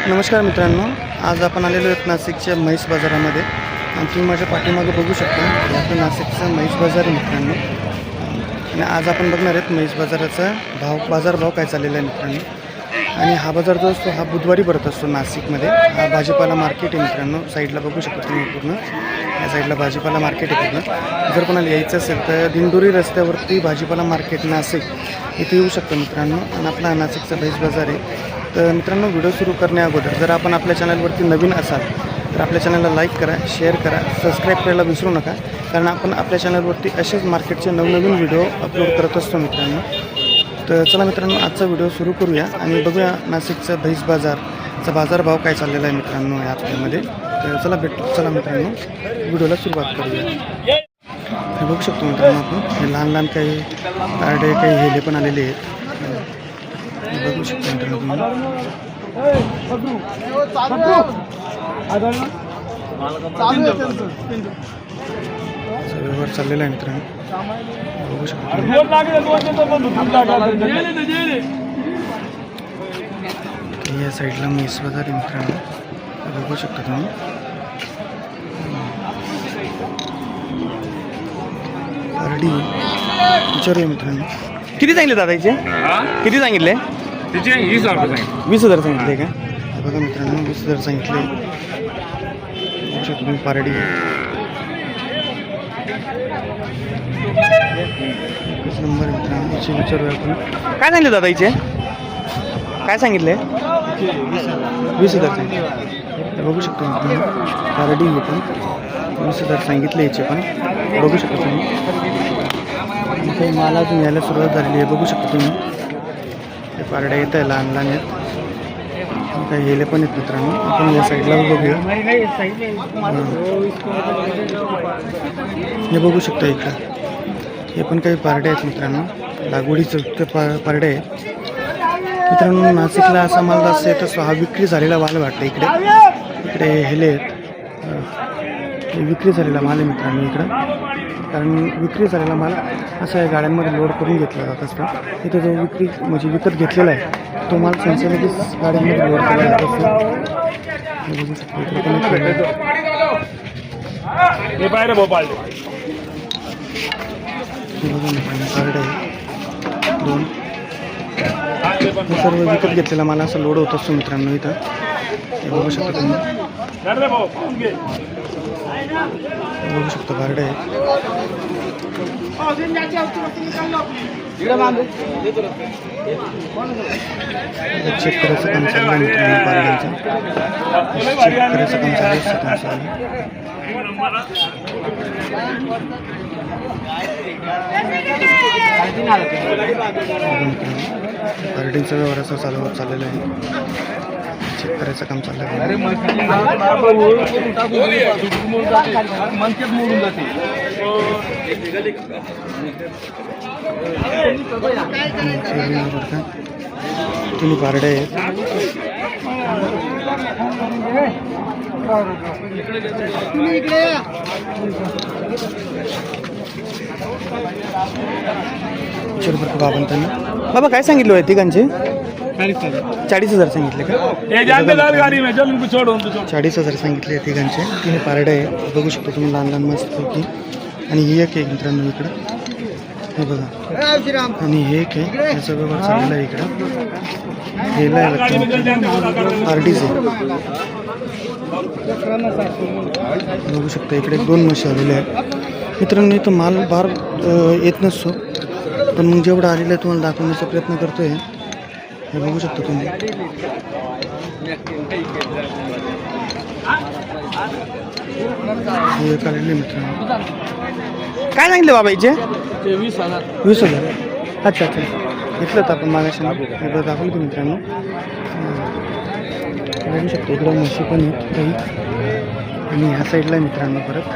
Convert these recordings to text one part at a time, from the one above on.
नमस्कार मित्रांनो, आज आपण आलेलो आहेत नाशिकच्या म्हैस बाजारामध्ये आणि तुम्ही माझ्या पाठीमागे बघू शकता. आपलं नाशिकचा म्हैस बाजार आहे मित्रांनो. आणि आज आपण बघणार आहेत म्हैस बाजाराचा बाजारभाव काय चाललेला आहे मित्रांनो. आणि हा बाजार जो असतो हा बुधवारी भरत असतो नाशिकमध्ये. हा भाजीपाला मार्केट आहे मित्रांनो. साईडला बघू शकता तुम्ही पूर्ण या साईडला भाजीपाला मार्केट आहे पूर्ण. जर कोणाला यायचं असेल तर दिंडोरी रस्त्यावरती भाजीपाला मार्केट नाशिक इथे येऊ शकतं मित्रांनो. आणि आपला नाशिकचा म्हैस बाजार आहे. तर मित्रांनो, व्हिडिओ सुरू करण्या अगोदर जर आपण आपल्या चॅनलवरती नवीन असाल तर आपल्या चॅनलला लाईक करा, शेअर करा, सबस्क्राईब करायला विसरू नका. कारण आपण आपल्या चॅनलवरती असेच मार्केटचे नवनवीन व्हिडिओ अपलोड करत असतो मित्रांनो. तर चला मित्रांनो, आजचा व्हिडिओ सुरू करूया आणि बघूया नाशिकचा म्हैस बाजारचा बाजारभाव काय चाललेला आहे मित्रांनो या हप्त्यामध्ये. तर चला मित्रांनो, व्हिडिओला सुरुवात करूया. हे बघू शकतो मित्रांनो आपण हे लहान लहान काही कार्डे काही हेले पण आलेले आहेत. बघू शकतो मित्रांनो व्यवहार चाललेला आहे मित्रांनो. बघू शकतो या साईडला म्हैस बाजार आहे मित्रांनो. बघू शकता तुम्ही. अर्डी विचारूया मित्रांनो. किती सांगितले दादाचे? किती सांगितले? 20,000 सांगितले का? बघा मित्रांनो, 20,000 सांगितले. बघू शकतो तुम्ही पारडी एकच नंबर मित्रांनो. याची विचारूया आपण. काय सांगितले दादाचे? काय सांगितले? 20,000 सांगितले. बघू शकतो मित्रांनो पारडी हे पण 20,000 सांगितले. याचे पण बघू शकतो तुम्ही. काही माल अजून यायला सुरुवात झालेली आहे. बघू शकता तुम्ही ते पारड्या येत आहे लहान लहान आहेत. काही गेले पण आहेत मित्रांनो. आपण या साईडला बघूया. हे बघू शकता इकडं हे पण काही पारड्या आहेत मित्रांनो. लागवडीचं ते पारड्या आहेत मित्रांनो. नाशिकला असा माल जास्त येतो हा विक्री झालेला माल वाटतं. इकडे हेले आहेत विक्री झालेला माल आहे मित्रांनो इकडं. कारण विक्री झालेला माल असा या गाड्यांमध्ये लोड करून घेतला जात असतो. इथे जो विक्री म्हणजे विकत घेतलेला आहे तो माल संस्थेमध्येच गाड्यांमध्ये लोड केला जात असतो. बघू शकतो इकडे पण कार्ड आहे 2. सर्व विकत घेतलेला माल असा लोड होत असतो मित्रांनो इथं. हे बघू शकता तुम्ही. बघू शकतो गार्ड आहे. चेक करायचं काम चालू आहे मित्रांनो. पारड्यांचं चेक करायचं काम चालू पारडींचा व्यवहार असा चाललेला आहे. चेक करायचं काम चाललं आहे. तुम्ही पारडे आहेत. बाबा त्यांना बाबा काय सांगितलं आहे तिघांचे? 40,000 सांगितले का? 40,000 सांगितले तिघांचे. 3 पारडे आहे. बघू शकतो तुम्ही लहान लहान मस्तपैकी. आणि ही एक आहे मित्रांनो इकडं. हे बघा. आणि हे एक आहे याचा व्यवहार चाललेला आहे इकडं. हेला आहे आरडीच आहे. बघू शकता इकडे 2 म्हशी आलेले आहेत मित्रांनो. इथं माल बार येत नसतो पण मग जेवढं आलेलं आहे तुम्हाला दाखवण्याचा प्रयत्न करतोय. हे बघू शकता तुम्ही. हे काढले मित्रांनो. काय सांगितलं बाबा याचे? 20,000. अच्छा. घेतलं तर आपण मागाशी एकदा दाखवलं की मित्रांनो. बघू शकतो इकडं म्हशी पण आहेत काही. आणि ह्या साईडला मित्रांनो परत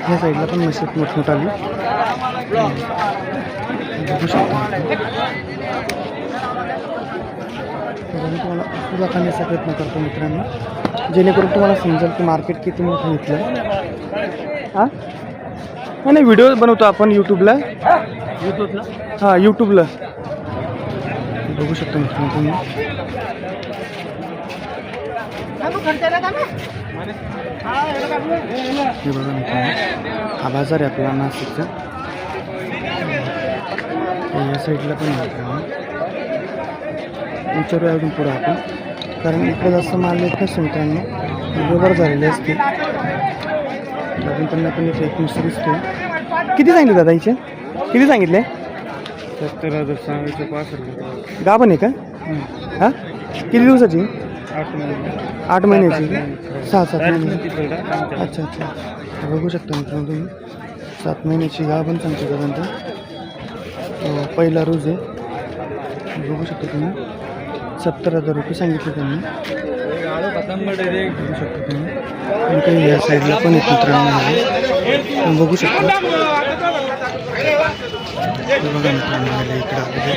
ह्या साईडला पण म्हशी मोठमोठ आली. बघू शकतो तुम्हाला पुरा खाण्याचा प्रयत्न करतो मित्रांनो जेणेकरून तुम्हाला समजेल की मार्केट किती मोठं घेतलं. हां नाही व्हिडिओ बनवतो आपण यूट्यूबला. हां यूट्यूबला बघू शकतो मित्रांनो तुम्ही. हे बघा मित्रांनो, हा बाजार आहे आपला नाशिकचा. या साईडला पण आहे मित्रांनो. विचारूया अजून पुढं आपण, कारण इकडे जास्त माल येत नसतो मित्रांनो, व्यवहार झालेले असतील. अजून त्यांना पण इथे एक मिस्त्री दिसतो. किती सांगितले दादा हिचे? किती सांगितले? 70,000 सांगायचे 65,000. गाभण आहे का? हां, किती दिवसाची? 8 महिने. 8 महिन्याची, 6-7 महिने. अच्छा. अच्छा अच्छा, बघू शकता मित्रांनो तुम्ही. 7 महिन्याची गाभण सांगते त्यानंतर. पहिला रोज आहे, बघू शकता तुम्ही. 70,000 रुपये सांगितले त्यांनी. बघू शकता तुम्ही. आणि काही या साईडला पण एक मित्रांनो बघू शकता. बघा मित्रांनो इकडं आपल्याला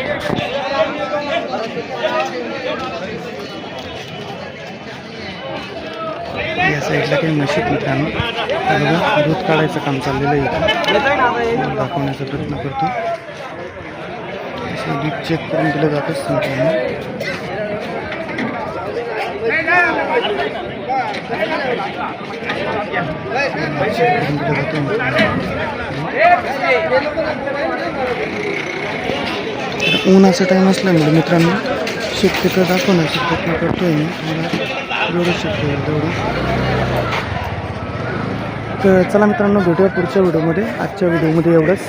या साईडला काही म्हशी मित्रांनो. बघा दूध काढायचं काम चाललेलं आहे इथं. दाखवण्याचा प्रयत्न करतो. असं दूध चेक करून दिलं जात असतं मित्रांनो. उन्हाचा टाईम असल्यामुळे मित्रांनो शक्यतो दाखवण्याचा प्रयत्न करतोय मी. मला एवढं शक्य आहे तेवढं. तर चला मित्रांनो, भेटूया पुढच्या व्हिडिओमध्ये. आजच्या व्हिडिओमध्ये एवढंच.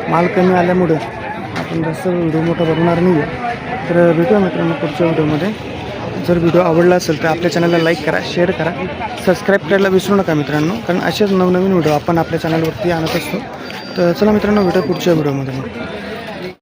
माल कमी आल्यामुळं आपण जास्त व्हिडिओ मोठा बनवणार नाही आहे. तर भेटूया मित्रांनो पुढच्या व्हिडिओमध्ये. जर व्हिडिओ आवडला असेल तर आपल्या चॅनलला लाईक करा, शेअर करा, सबस्क्राईब करायला विसरू नका मित्रांनो, कारण असेच नवनवीन व्हिडिओ आपण आपल्या चॅनलवरती आणत असतो. तर चला मित्रांनो, भेटूया पुढच्या व्हिडिओमध्ये.